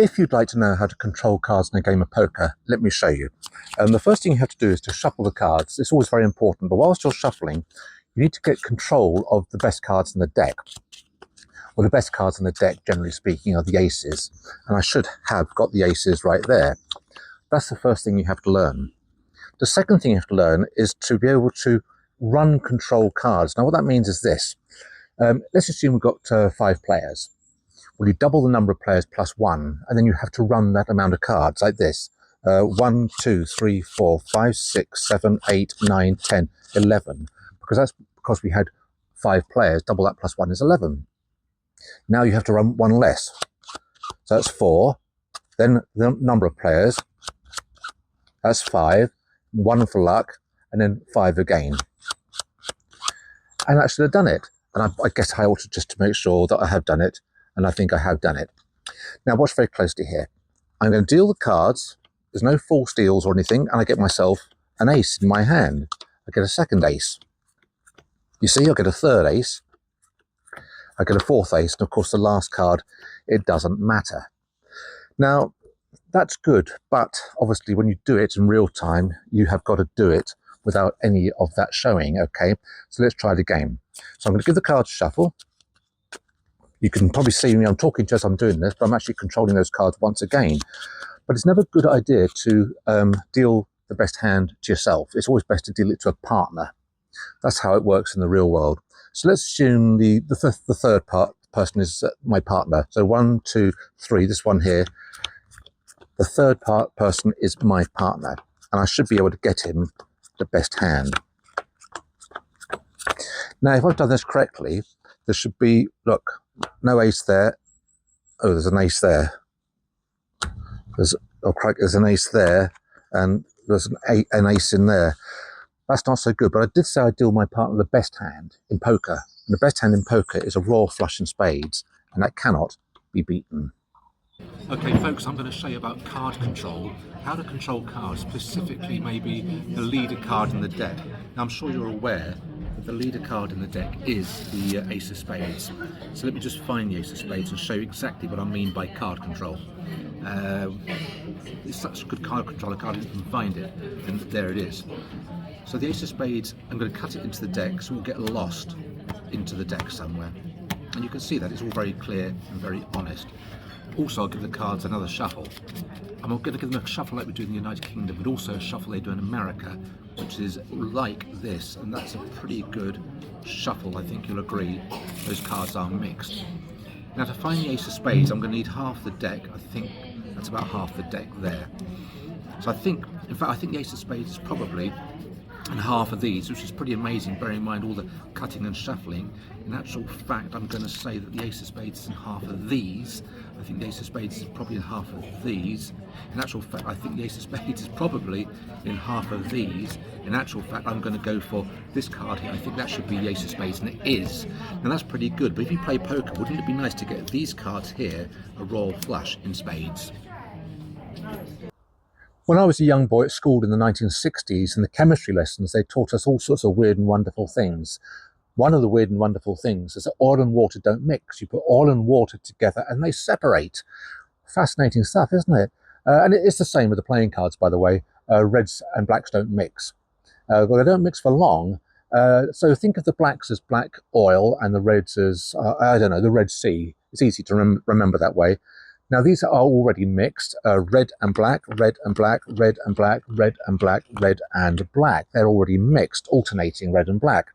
If you'd like to know how to control cards in a game of poker, let me show you. The first thing you have to do is to shuffle the cards. It's always very important, but whilst you're shuffling, you need to get control of the best cards in the deck. Well, the best cards in the deck, generally speaking, are the aces. And I should have got the aces right there. That's the first thing you have to learn. The second thing you have to learn is to be able to run control cards. Now, what that means is this. Let's assume we've got 5 players. Well, you double the number of players plus 1, and then you have to run that amount of cards like this. 1, 2, 3, 4, 5, 6, 7, 8, 9, 10, 11. Because we had 5 players, double that plus 1 is 11. Now you have to run 1 less. So that's 4. Then the number of players, that's 5. 1 for luck, and then 5 again. And I should have done it. And I guess I ought to just to make sure that I have done it. And I think I have done it. Now watch very closely here. I'm going to deal the cards. There's no false deals or anything, and I get myself an ace in my hand. I get a second ace. You see, I get a third ace. I get a fourth ace, and of course the last card, it doesn't matter. Now, that's good, but obviously when you do it in real time, you have got to do it without any of that showing, okay? So let's try the game. So I'm going to give the cards a shuffle. You can probably see me, I'm talking to as I'm doing this, but I'm actually controlling those cards once again. But it's never a good idea to deal the best hand to yourself. It's always best to deal it to a partner. That's how it works in the real world. So let's assume the third person is my partner. So 1, 2, 3, this one here. The third person is my partner, and I should be able to get him the best hand. Now, if I've done this correctly, there should be, look, no ace there. Oh, there's an ace there. There's an ace there, and there's an ace in there. That's not so good, but I did say I deal my partner the best hand in poker. And the best hand in poker is a royal flush in spades, and that cannot be beaten. Okay folks, I'm going to show you about card control, how to control cards, specifically maybe the leader card in the deck. Now I'm sure you're aware that the leader card in the deck is the ace of spades. So let me just find the ace of spades and show you exactly what I mean by card control. It's such good card control, I can't even find it, and there it is. So the ace of spades, I'm going to cut it into the deck so it will get lost into the deck somewhere. And you can see that it's all very clear and very honest. Also, I'll give the cards another shuffle. I'm going to give them a shuffle like we do in the United Kingdom, but also a shuffle they do in America, which is like this, and that's a pretty good shuffle, I think you'll agree. Those cards are mixed. Now to find the ace of spades, I'm going to need half the deck. I think that's about half the deck there. So I think the ace of spades is probably in half of these, which is pretty amazing, bearing in mind all the cutting and shuffling. In actual fact, I'm going to say that the ace of spades is in half of these. I think the ace of spades is probably in half of these. In actual fact, I think the ace of spades is probably in half of these. In actual fact, I'm going to go for this card here. I think that should be the ace of spades, and it is. And that's pretty good. But if you play poker, wouldn't it be nice to get these cards here, a royal flush in spades? When I was a young boy at school in the 1960s, in the chemistry lessons, they taught us all sorts of weird and wonderful things. One of the weird and wonderful things is that oil and water don't mix. You put oil and water together and they separate. Fascinating stuff, isn't it? And it's the same with the playing cards, by the way. Reds and blacks don't mix. Well, they don't mix for long. So think of the blacks as black oil and the reds as, I don't know, the Red Sea. It's easy to remember that way. Now these are already mixed, red and black, red and black, red and black, red and black, red and black. They're already mixed, alternating red and black.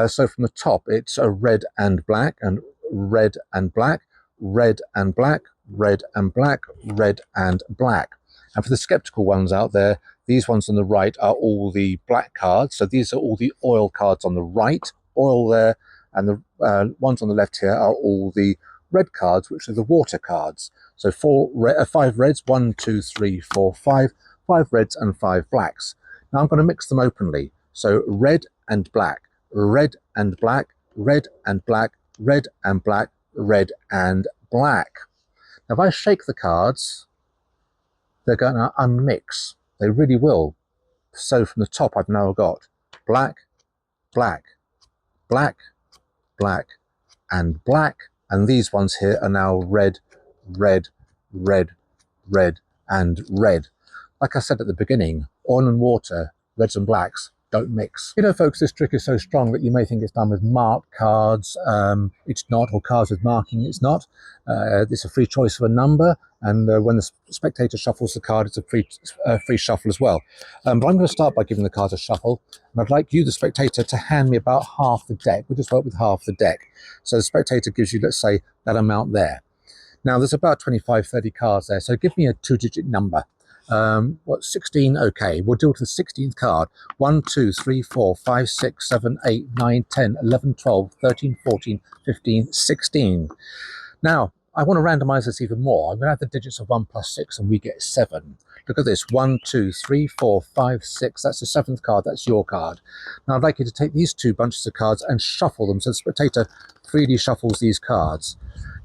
So from the top, it's a red and black, and red and black, red and black, red and black, red and black. And for the skeptical ones out there, these ones on the right are all the black cards. So these are all the oil cards on the right, oil there, and the ones on the left here are all the red cards, which are the water cards. So 5 reds, 1, 2, 3, 4, 5, 5 reds and 5 blacks. Now I'm going to mix them openly. So red and black, red and black, red and black, red and black, red and black. Now if I shake the cards, they're going to unmix. They really will. So from the top, I've now got black, black, black, black, and black. And these ones here are now red, red, red, red, and red. Like I said at the beginning, oil and water, reds and blacks, don't mix. You know, folks, this trick is so strong that you may think it's done with marked cards. It's not, or cards with marking, it's not. It's a free choice of a number, and when the spectator shuffles the card, it's a free shuffle as well. But I'm going to start by giving the cards a shuffle, and I'd like you, the spectator, to hand me about half the deck. We'll just work with half the deck. So the spectator gives you, let's say, that amount there. Now, there's about 25, 30 cards there, so give me a 2-digit number. 16? Okay, we'll deal with the 16th card. 1, 2, 3, 4, 5, 6, 7, 8, 9, 10, 11, 12, 13, 14, 15, 16. Now, I want to randomize this even more. I'm going to add the digits of 1 plus 6 and we get 7. Look at this. 1, 2, 3, 4, 5, 6. That's the 7th card. That's your card. Now, I'd like you to take these 2 bunches of cards and shuffle them. So the spectator freely shuffles these cards.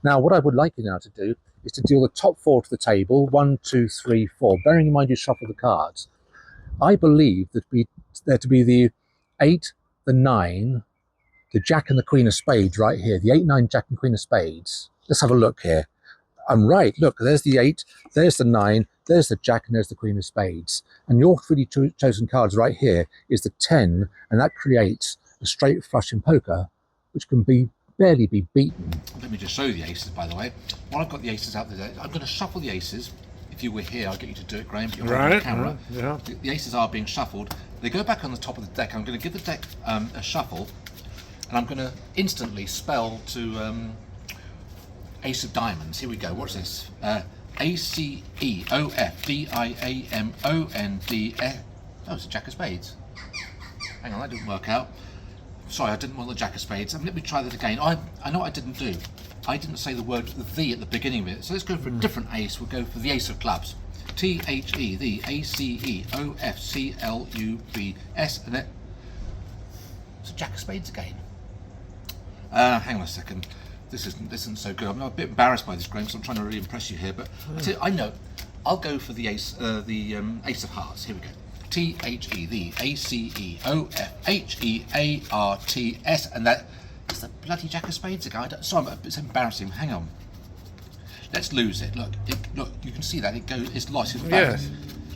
Now, what I would like you now to do is to deal the top 4 to the table. 1, 2, 3, 4. Bearing in mind you shuffle the cards. I believe that there to be the 8, the 9, the Jack and the Queen of Spades right here. The 8, 9, Jack and Queen of Spades. Let's have a look here. I'm right. Look, there's the 8, there's the 9, there's the Jack, and there's the Queen of Spades. And your freely chosen cards right here is the 10, and that creates a straight flush in poker, which can barely be beaten. Let me just show you the aces, by the way. While I've got the aces out there, I'm going to shuffle the aces. If you were here, I'll get you to do it, Graham. But you're on the camera. Yeah. The aces are being shuffled. They go back on the top of the deck. I'm going to give the deck a shuffle, and I'm going to instantly spell to Ace of Diamonds. Here we go. What's this? ACEOFDIAMOND. Oh, it's a Jack of Spades. Hang on, that didn't work out. Sorry, I didn't want the Jack of Spades. Let me try that again. I know what I didn't do. I didn't say the word "the" at the beginning of it. So let's go for a different ace. We'll go for the Ace of Clubs. THE, the ACEOFCLUBS, and then it's a Jack of Spades again. Hang on a second. This isn't so good. I'm a bit embarrassed by this, Graham, so I'm trying to really impress you here. But I know. I'll go for the ace, Ace of Hearts. Here we go. THE, the ACEOFHEARTS, and that is the bloody Jack of Spades again. Sorry, it's embarrassing. Hang on. Let's lose it. Look, you can see that it's lost. In fact, Yes.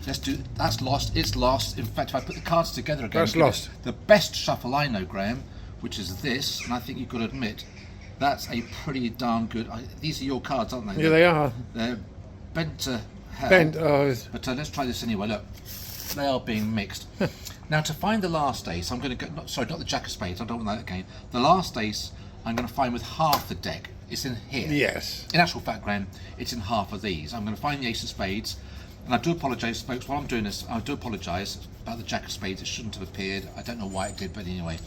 let's do. That's lost. It's lost. In fact, if I put the cards together again, That's lost. The best shuffle I know, Graham, which is this, and I think you've got to admit, that's a pretty darn good. These are your cards, aren't they? Yeah, they are. They're bent to hell. Bent. But let's try this anyway. Look, they are being mixed. Now, to find the last ace, I'm going to go. Not the Jack of Spades. I don't want that again. The last ace, I'm going to find with half the deck. It's in here. Yes. In actual fact, Graham, it's in half of these. I'm going to find the Ace of Spades, and I do apologise, folks. While I'm doing this, I do apologise about the Jack of Spades. It shouldn't have appeared. I don't know why it did, but anyway.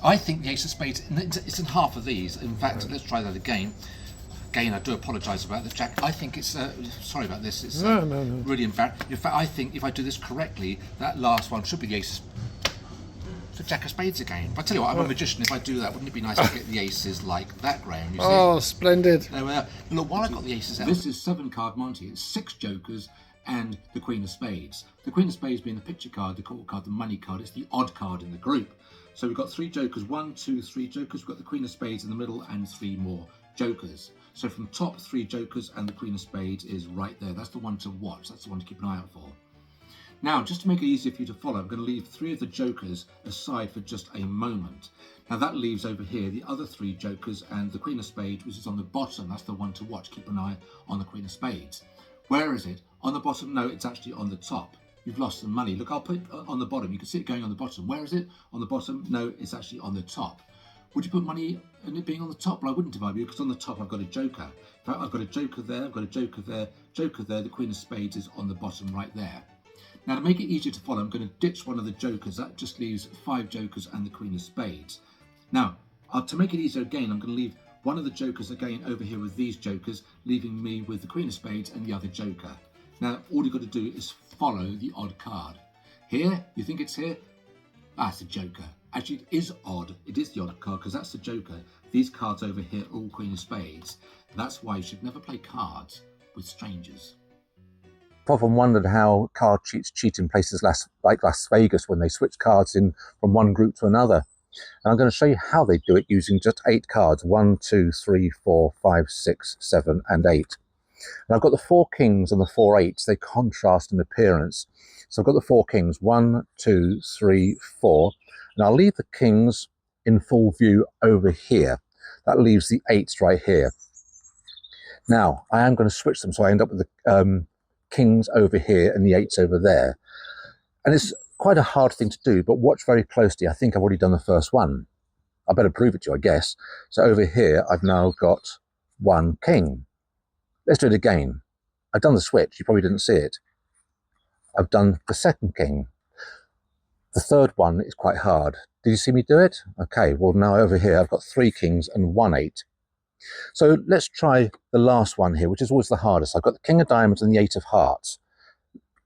I think the Ace of Spades, it's in half of these. In fact, let's try that again. Again, I do apologise about the Jack. I think it's, sorry about this, it's No. really embarrassing. In fact, I think if I do this correctly, that last one should be the Ace of for Jack of Spades again. But I tell you what, I'm a magician. If I do that, wouldn't it be nice to get the aces like that, Graham? You see? Oh, splendid. There we are. Look, while I've got the aces out. This is 7-card Monty. It's 6 jokers and the Queen of Spades. The Queen of Spades being the picture card, the court card, the money card. It's the odd card in the group. So we've got 3 jokers. 1, 2, 3 jokers. We've got the Queen of Spades in the middle and 3 more jokers. So from top, 3 jokers and the Queen of Spades is right there. That's the one to watch. That's the one to keep an eye out for. Now, just to make it easier for you to follow, I'm going to leave 3 of the jokers aside for just a moment. Now that leaves over here the other 3 jokers and the Queen of Spades, which is on the bottom. That's the one to watch. Keep an eye on the Queen of Spades. Where is it? On the bottom? No, it's actually on the top. You've lost some money. Look, I'll put it on the bottom. You can see it going on the bottom. Where is it? On the bottom? No, it's actually on the top. Would you put money in it being on the top? Well, I wouldn't if I were you, because on the top I've got a joker. In fact, I've got a joker there, I've got a joker there, joker there. The Queen of Spades is on the bottom right there. Now, to make it easier to follow, I'm going to ditch one of the jokers. That just leaves 5 jokers and the Queen of Spades. Now, to make it easier again, I'm going to leave one of the jokers again over here with these jokers, leaving me with the Queen of Spades and the other joker. Now, all you've got to do is follow the odd card. Here, you think it's here? That's a joker. Actually, it is odd. It is the odd card because that's the joker. These cards over here are all Queen of Spades. That's why you should never play cards with strangers. I've often wondered how card cheats cheat in places like Las Vegas when they switch cards in from one group to another. And I'm going to show you how they do it using just 8 cards. 1, 2, 3, 4, 5, 6, 7, and 8. And I've got the 4 kings and the 4 eights. They contrast in appearance. So I've got the 4 kings, 1, 2, 3, 4. And I'll leave the kings in full view over here. That leaves the 8s right here. Now, I am going to switch them so I end up with the kings over here and the 8s over there. And it's quite a hard thing to do, but watch very closely. I think I've already done the first one. I better prove it to you, I guess. So over here, I've now got 1 king. Let's do it again. I've done the switch. You probably didn't see it. I've done the 2nd king. The 3rd one is quite hard. Did you see me do it? Okay, well now over here, I've got 3 kings and 1 8. So let's try the last one here, which is always the hardest. I've got the king of diamonds and the 8 of hearts.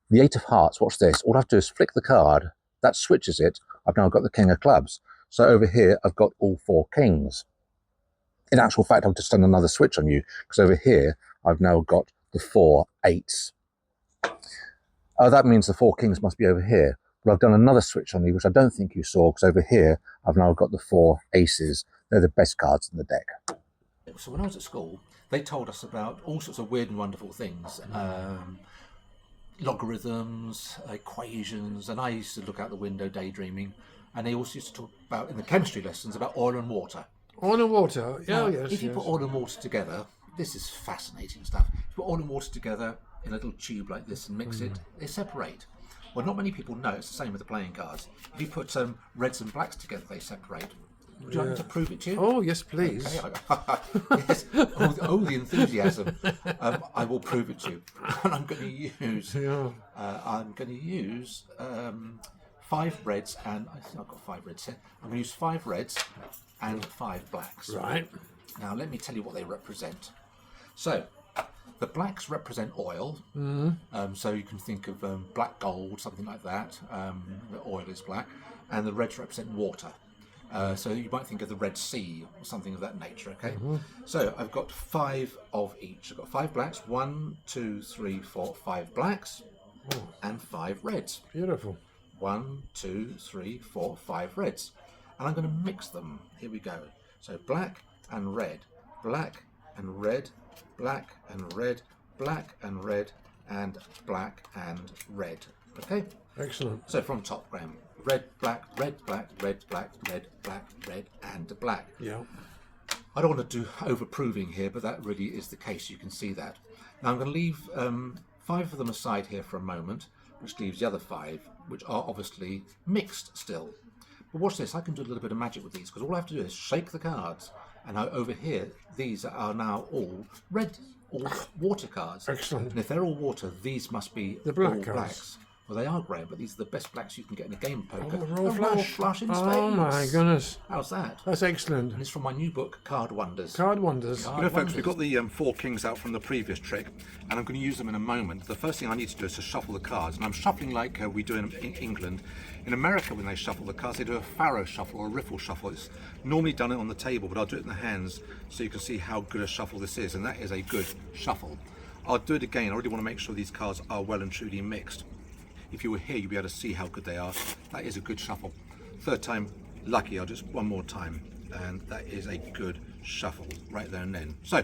The 8 of hearts, watch this. All I have to do is flick the card. That switches it. I've now got the king of clubs. So over here, I've got all 4 kings. In actual fact, I've just done another switch on you, because over here, I've now got the 4 8s. That means the 4 kings must be over here. But I've done another switch on you, which I don't think you saw, because over here, I've now got the 4 aces. They're the best cards in the deck. So when I was at school, they told us about all sorts of weird and wonderful things. Logarithms, equations, and I used to look out the window daydreaming, and they also used to talk about, in the chemistry lessons, about oil and water. Oil and water, Now, yes. if you put oil and water together, this is fascinating stuff. If you put oil and water together in a little tube like this and mix it, they separate. Well, not many people know it's the same with the playing cards. If you put reds and blacks together, they separate. Would you like me to prove it to you? Oh, yes, please. Okay. Yes. Oh, the enthusiasm! I will prove it to you. And I'm going to use. 5 reds, and I think I've got 5 reds here. I'm going to use 5 reds and 5 blacks. Right. Now, let me tell you what they represent. So, the blacks represent oil. So you can think of black gold, something like that. The oil is black, and the reds represent water. So you might think of the Red Sea or something of that nature, okay? So I've got 5 of each. I've got 5 blacks, 1, 2, 3, 4, 5 blacks, and 5 reds. Beautiful. 1, 2, 3, 4, 5 reds. And I'm going to mix them. Here we go. So black and red, black and red, black and red, black and red, and black and red. Okay? Excellent. So from top, Graham. Red, black, red, black, red, black, red, black, red, and black. Yeah. I don't want to do over-proving here, but that really is the case. You can see that. Now I'm going to leave 5 of them aside here for a moment, which leaves the other 5, which are obviously mixed still. But watch this. I can do a little bit of magic with these, because all I have to do is shake the cards, and over here, these are now all red, all water cards. Excellent. And if they're all water, these must be The black all cards. blacks. Well, they are grey, but these are the best blacks you can get in a game of poker. Oh, royal A royal flush. flush in spades. Oh, my goodness. How's that? That's excellent. And it's from my new book, Card Wonders. Card wonders. Card You know, folks, Wonders. we've got the 4 kings out from the previous trick, and I'm going to use them in a moment. The first thing I need to do is to shuffle the cards, and I'm shuffling like we do in England. In America, when they shuffle the cards, they do a faro shuffle or a riffle shuffle. It's normally done it on the table, but I'll do it in the hands so you can see how good a shuffle this is, and that is a good shuffle. I'll do it again. I really want to make sure these cards are well and truly mixed. If you were here, you'd be able to see how good they are. That is a good shuffle. 3rd time, lucky. I'll just one more time. And that is a good shuffle right there and then. So,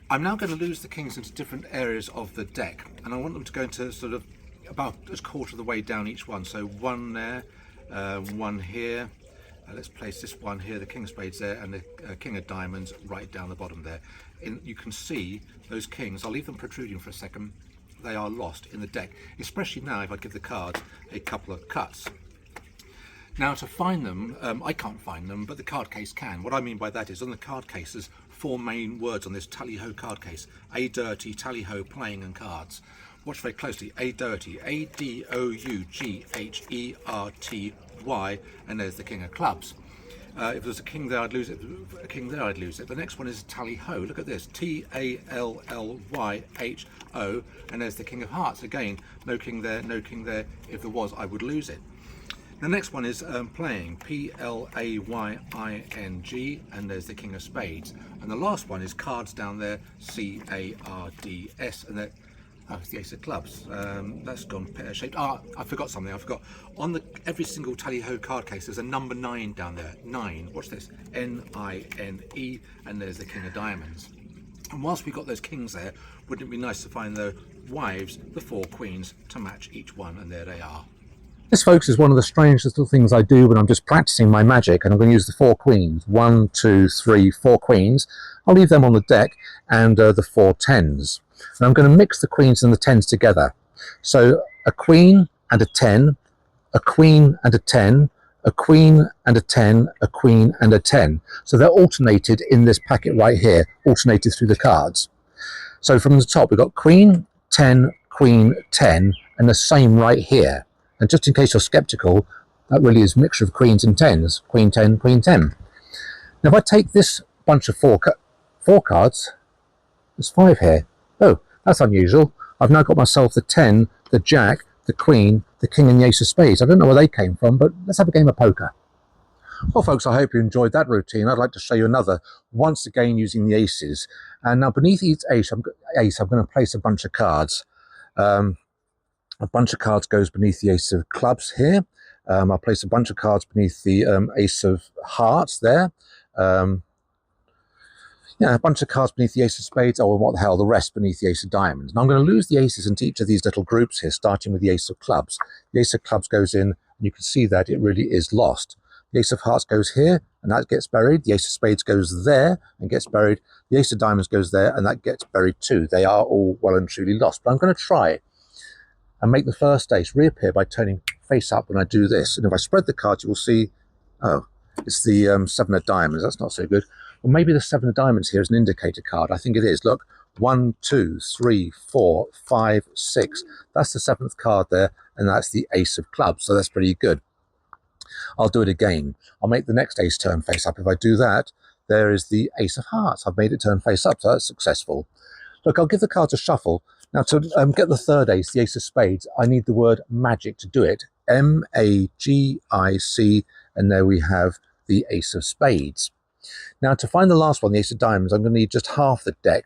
I'm now going to lose the kings into different areas of the deck. And I want them to go into sort of about a quarter of the way down each one. So 1 there, 1 here. Let's place this one here, the king of spades there, and the king of diamonds right down the bottom there. You can see those kings. I'll leave them protruding for a second. They are lost in the deck, especially now if I give the cards a couple of cuts. Now to find them, I can't find them, but the card case can. What I mean by that is on the card case there's 4 main words on this tally-ho card case. A dirty, tally-ho, playing and cards. Watch very closely. A dirty, A-D-O-U-G-H-E-R-T-Y, and there's the king of clubs. If there's a king there, I'd lose it. A king there, I'd lose it. The next one is tally-ho. Look at this. T-A-L-L-Y-H-O. And there's the king of hearts. Again, no king there, no king there. If there was, I would lose it. The next one is playing. P-L-A-Y-I-N-G. And there's the king of spades. And the last one is cards down there. C-A-R-D-S. And that... Oh, it's the ace of clubs. That's gone pear-shaped. I forgot something. I forgot. On every single tally-ho card case, there's a number 9 down there. 9. Watch this. N-I-N-E. And there's the king of diamonds. And whilst we've got those kings there, wouldn't it be nice to find the wives, the 4 queens, to match each one? And there they are. This, folks, is one of the strangest little things I do when I'm just practicing my magic, and I'm going to use the 4 queens. 1, 2, 3, 4 queens. I'll leave them on the deck, and the 4 tens. And I'm going to mix the queens and the tens together. So a queen and a 10, a queen and a 10, a queen and a 10, a queen and a 10. So they're alternated in this packet right here, alternated through the cards. So from the top, we've got queen, 10, queen, 10, and the same right here. And just in case you're skeptical, that really is a mixture of queens and tens. Queen 10, queen 10. Now if I take this bunch of four cards, there's 5 here. Oh, that's unusual. I've now got myself the 10, the jack, the queen, the king and the ace of spades. I don't know where they came from, but let's have a game of poker. Well, folks, I hope you enjoyed that routine. I'd like to show you another, once again using the aces. And now beneath each ace, I'm going to place a bunch of cards. A bunch of cards goes beneath the ace of clubs here. I'll place a bunch of cards beneath the ace of hearts there. A bunch of cards beneath the ace of spades. Oh, and what the hell, the rest beneath the ace of diamonds. And I'm going to lose the aces into each of these little groups here, starting with the ace of clubs. The ace of clubs goes in, and you can see that it really is lost. The ace of hearts goes here, and that gets buried. The ace of spades goes there and gets buried. The ace of diamonds goes there, and that gets buried too. They are all well and truly lost. But I'm going to try and make the first ace reappear by turning face up when I do this. And if I spread the cards, you will see, oh, it's the 7 of diamonds. That's not so good. Well, maybe the 7 of diamonds here is an indicator card. I think it is. Look, 1, 2, 3, 4, 5, 6. That's the 7th card there, and that's the ace of clubs. So that's pretty good. I'll do it again. I'll make the next ace turn face up. If I do that, there is the ace of hearts. I've made it turn face up, so that's successful. Look, I'll give the cards a shuffle. Now, to get the third ace, the ace of spades, I need the word magic to do it. M-A-G-I-C, and there we have the ace of spades. Now, to find the last one, the ace of diamonds, I'm going to need just half the deck,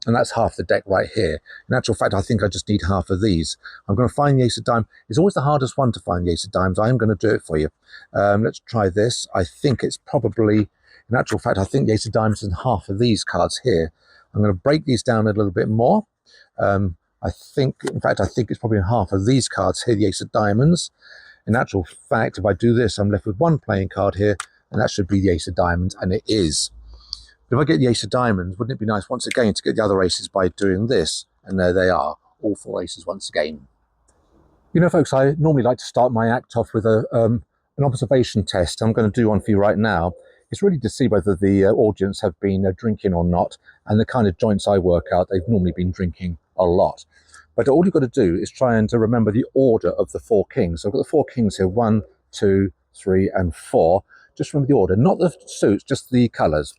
and that's half the deck right here. In actual fact, I think I just need half of these. I'm going to find the ace of diamonds. It's always the hardest one to find the ace of diamonds. I am going to do it for you. Let's try this. I think it's probably, in actual fact, I think the ace of diamonds is in half of these cards here. I'm going to break these down a little bit more. I think it's probably in half of these cards here, the ace of diamonds. In actual fact, if I do this, I'm left with one playing card here, and that should be the ace of diamonds, and it is. But if I get the ace of diamonds, wouldn't it be nice once again to get the other aces by doing this? And there they are, all 4 aces once again. You know, folks, I normally like to start my act off with an observation test. I'm going to do one for you right now. It's really to see whether the audience have been drinking or not, and the kind of joints I work out, they've normally been drinking a lot. But all you've got to do is try and to remember the order of the 4 kings. So I've got the 4 kings here, 1, 2, 3, and 4. Just remember the order, not the suits, just the colours.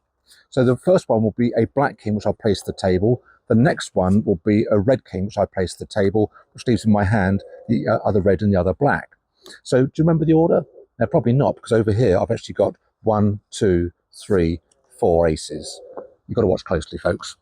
So the first one will be a black king, which I'll place at the table. The next one will be a red king, which I place at the table, which leaves in my hand the other red and the other black. So do you remember the order? No, probably not, because over here I've actually got 1, 2, 3, 4 aces. You've got to watch closely, folks.